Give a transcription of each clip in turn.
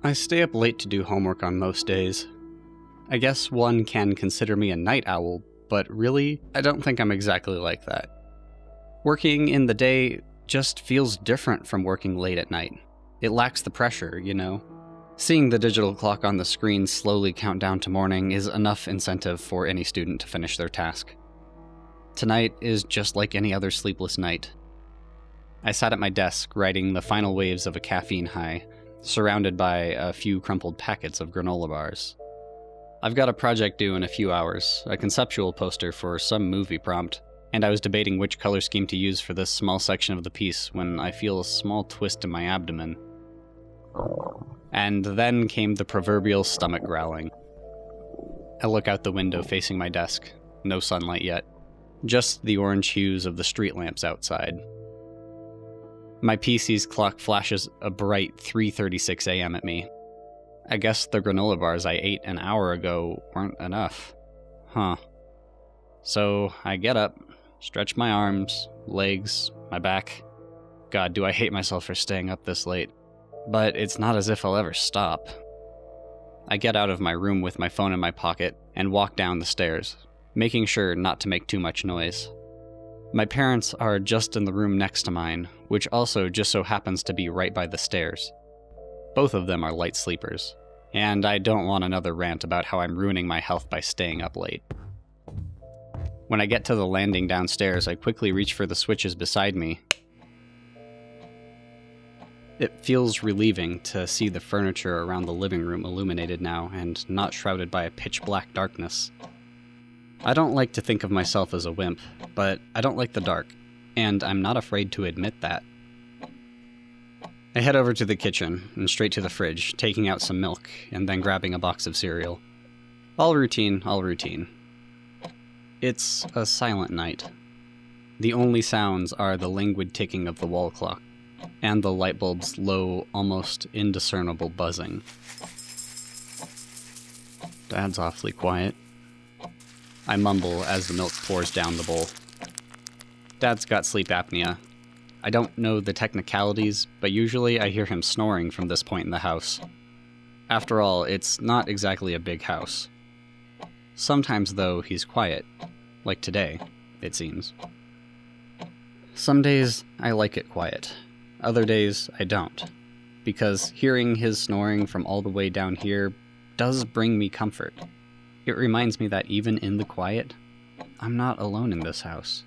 I stay up late to do homework on most days. I guess one can consider me a night owl, but really, I don't think I'm exactly like that. Working in the day just feels different from working late at night. It lacks the pressure, you know? Seeing the digital clock on the screen slowly count down to morning is enough incentive for any student to finish their task. Tonight is just like any other sleepless night. I sat at my desk writing the final waves of a caffeine high, surrounded by a few crumpled packets of granola bars. I've got a project due in a few hours, a conceptual poster for some movie prompt, and I was debating which color scheme to use for this small section of the piece when I feel a small twist in my abdomen. And then came the proverbial stomach growling. I look out the window facing my desk. No sunlight yet. Just the orange hues of the street lamps outside. My PC's clock flashes a bright 3:36 a.m. at me. I guess the granola bars I ate an hour ago weren't enough. Huh. So I get up, stretch my arms, legs, my back. God, do I hate myself for staying up this late. But it's not as if I'll ever stop. I get out of my room with my phone in my pocket and walk down the stairs, making sure not to make too much noise. My parents are just in the room next to mine, which also just so happens to be right by the stairs. Both of them are light sleepers, and I don't want another rant about how I'm ruining my health by staying up late. When I get to the landing downstairs, I quickly reach for the switches beside me. It feels relieving to see the furniture around the living room illuminated now and not shrouded by a pitch-black darkness. I don't like to think of myself as a wimp, but I don't like the dark, and I'm not afraid to admit that. I head over to the kitchen and straight to the fridge, taking out some milk and then grabbing a box of cereal. All routine, all routine. It's a silent night. The only sounds are the languid ticking of the wall clock and the light bulb's low, almost indiscernible buzzing. Dad's awfully quiet. I mumble as the milk pours down the bowl. Dad's got sleep apnea. I don't know the technicalities, but usually I hear him snoring from this point in the house. After all, it's not exactly a big house. Sometimes, though, he's quiet. Like today, it seems. Some days, I like it quiet. Other days, I don't. Because hearing his snoring from all the way down here does bring me comfort. It reminds me that even in the quiet, I'm not alone in this house.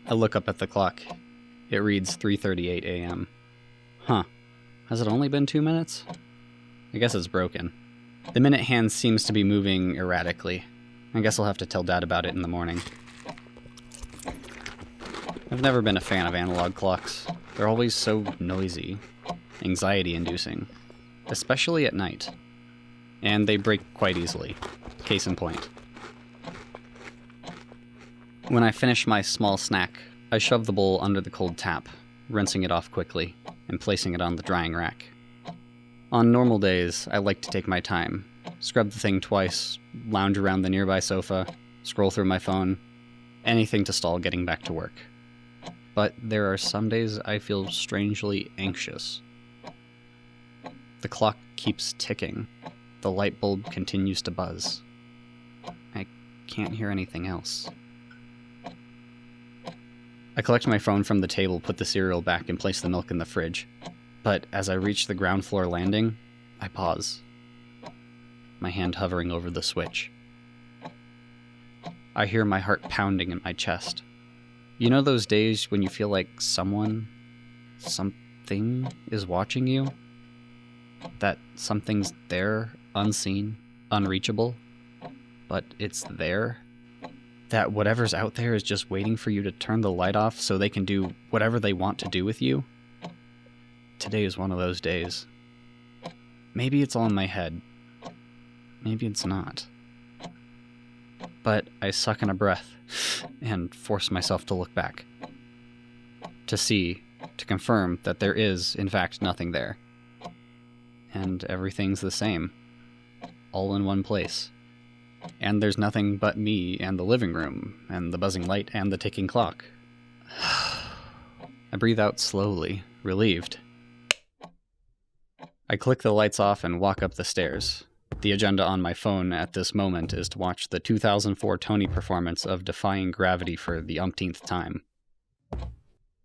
I look up at the clock. It reads 3:38 a.m. Huh. Has it only been 2 minutes? I guess it's broken. The minute hand seems to be moving erratically. I guess I'll have to tell Dad about it in the morning. I've never been a fan of analog clocks. They're always so noisy, anxiety-inducing, especially at night. And they break quite easily. Case in point. When I finish my small snack, I shove the bowl under the cold tap, rinsing it off quickly, and placing it on the drying rack. On normal days, I like to take my time, scrub the thing twice, lounge around the nearby sofa, scroll through my phone, anything to stall getting back to work. But there are some days I feel strangely anxious. The clock keeps ticking. The light bulb continues to buzz. I can't hear anything else. I collect my phone from the table, put the cereal back, and place the milk in the fridge. But as I reach the ground floor landing, I pause, my hand hovering over the switch. I hear my heart pounding in my chest. You know those days when you feel like something is watching you? That something's there, unseen, unreachable, but it's there? That whatever's out there is just waiting for you to turn the light off so they can do whatever they want to do with you? Today is one of those days. Maybe it's all in my head. Maybe it's not. But I suck in a breath and force myself to look back. To see, to confirm that there is, in fact, nothing there. And everything's the same. All in one place. And there's nothing but me and the living room, and the buzzing light and the ticking clock. I breathe out slowly, relieved. I click the lights off and walk up the stairs. The agenda on my phone at this moment is to watch the 2004 Tony performance of Defying Gravity for the umpteenth time.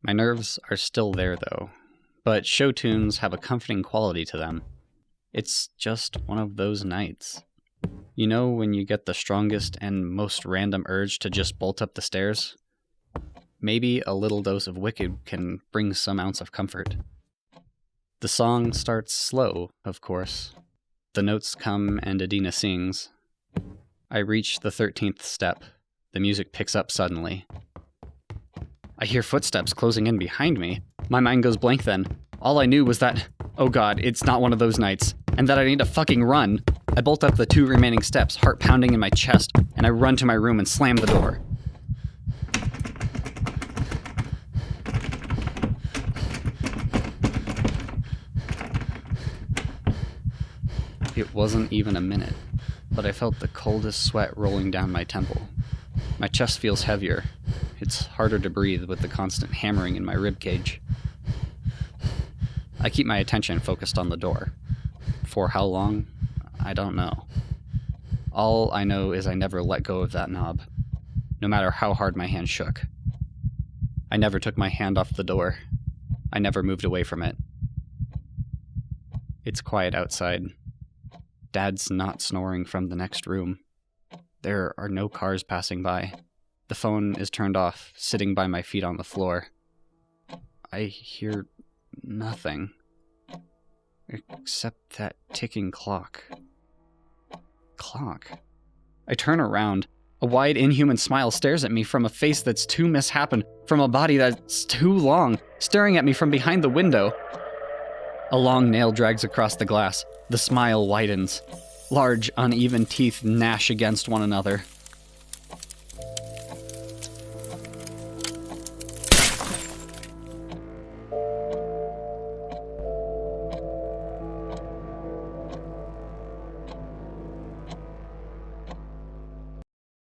My nerves are still there, though, but show tunes have a comforting quality to them. It's just one of those nights. You know when you get the strongest and most random urge to just bolt up the stairs? Maybe a little dose of Wicked can bring some ounce of comfort. The song starts slow, of course. The notes come and Adina sings. I reach the 13th step. The music picks up suddenly. I hear footsteps closing in behind me. My mind goes blank then. All I knew was that, oh god, it's not one of those nights, and that I need to fucking run. I bolt up the 2 remaining steps, heart pounding in my chest, and I run to my room and slam the door. It wasn't even a minute, but I felt the coldest sweat rolling down my temple. My chest feels heavier. It's harder to breathe with the constant hammering in my ribcage. I keep my attention focused on the door. For how long? I don't know. All I know is I never let go of that knob, no matter how hard my hand shook. I never took my hand off the door. I never moved away from it. It's quiet outside. Dad's not snoring from the next room. There are no cars passing by. The phone is turned off, sitting by my feet on the floor. I hear nothing. Except that ticking clock. I turn around. A wide, inhuman smile stares at me from a face that's too misshapen, from a body that's too long, staring at me from behind the window. A long nail drags across the glass. The smile widens. Large, uneven teeth gnash against one another.